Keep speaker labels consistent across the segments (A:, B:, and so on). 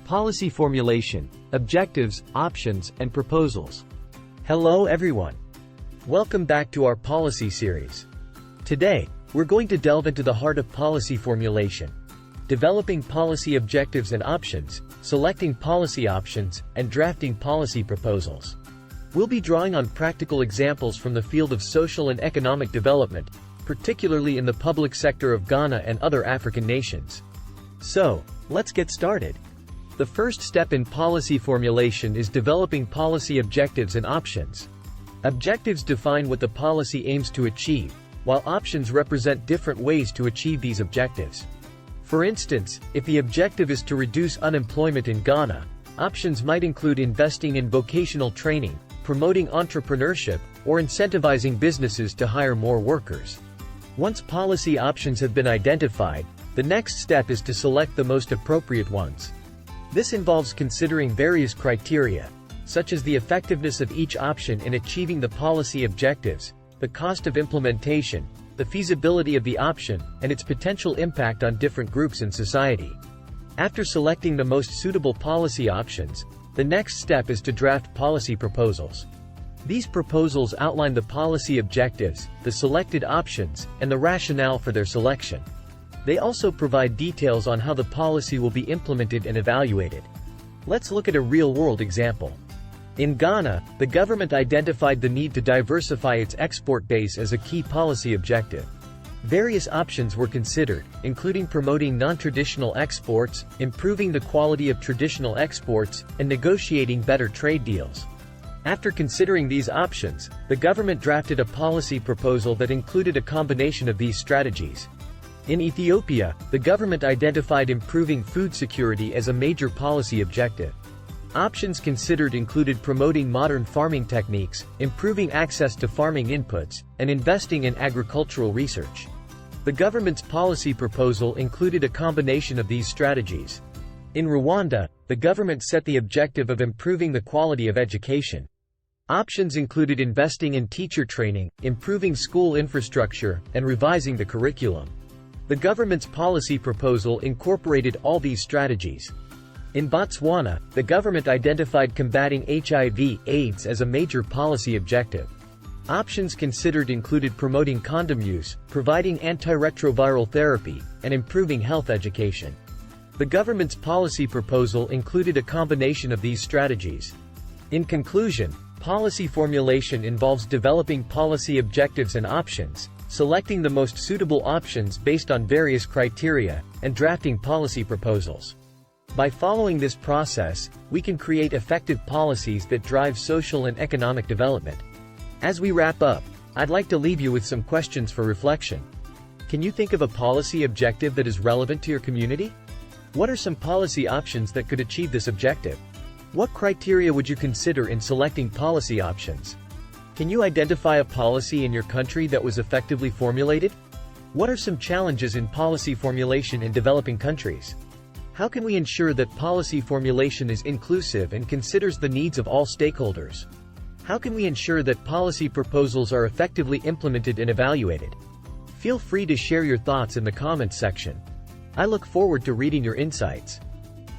A: Policy formulation, objectives, options, and proposals. Hello everyone. Welcome back to our policy series. Today, we're going to delve into the heart of policy formulation, developing policy objectives and options, selecting policy options, and drafting policy proposals. We'll be drawing on practical examples from the field of social and economic development, particularly in the public sector of Ghana and other African nations. So, let's get started. The first step in policy formulation is developing policy objectives and options. Objectives define what the policy aims to achieve, while options represent different ways to achieve these objectives. For instance, if the objective is to reduce unemployment in Ghana, options might include investing in vocational training, promoting entrepreneurship, or incentivizing businesses to hire more workers. Once policy options have been identified, the next step is to select the most appropriate ones. This involves considering various criteria, such as the effectiveness of each option in achieving the policy objectives, the cost of implementation, the feasibility of the option, and its potential impact on different groups in society. After selecting the most suitable policy options, the next step is to draft policy proposals. These proposals outline the policy objectives, the selected options, and the rationale for their selection. They also provide details on how the policy will be implemented and evaluated. Let's look at a real-world example. In Ghana, the government identified the need to diversify its export base as a key policy objective. Various options were considered, including promoting non-traditional exports, improving the quality of traditional exports, and negotiating better trade deals. After considering these options, the government drafted a policy proposal that included a combination of these strategies. In Ethiopia, the government identified improving food security as a major policy objective. Options considered included promoting modern farming techniques, improving access to farming inputs, and investing in agricultural research. The government's policy proposal included a combination of these strategies. In Rwanda, the government set the objective of improving the quality of education. Options included investing in teacher training, improving school infrastructure, and revising the curriculum. The government's policy proposal incorporated all these strategies. In Botswana, the government identified combating HIV/AIDS as a major policy objective. Options considered included promoting condom use, providing antiretroviral therapy, and improving health education. The government's policy proposal included a combination of these strategies. In conclusion, policy formulation involves developing policy objectives and options, selecting the most suitable options based on various criteria, and drafting policy proposals. By following this process, we can create effective policies that drive social and economic development. As we wrap up, I'd like to leave you with some questions for reflection. Can you think of a policy objective that is relevant to your community? What are some policy options that could achieve this objective? What criteria would you consider in selecting policy options? Can you identify a policy in your country that was effectively formulated? What are some challenges in policy formulation in developing countries? How can we ensure that policy formulation is inclusive and considers the needs of all stakeholders? How can we ensure that policy proposals are effectively implemented and evaluated? Feel free to share your thoughts in the comments section. I look forward to reading your insights.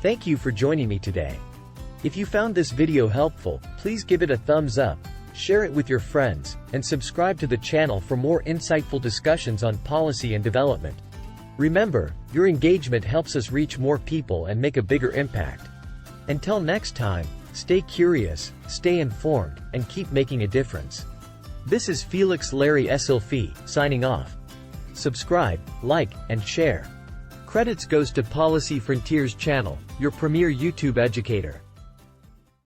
A: Thank you for joining me today. If you found this video helpful, please give it a thumbs up, share it with your friends, and subscribe to the channel for more insightful discussions on policy and development. Remember, your engagement helps us reach more people and make a bigger impact. Until next time, stay curious, stay informed, and keep making a difference. This is Felix Larry Esilfi, signing off. Subscribe, like, and share. Credits goes to Policy Frontiers channel, your premier YouTube educator.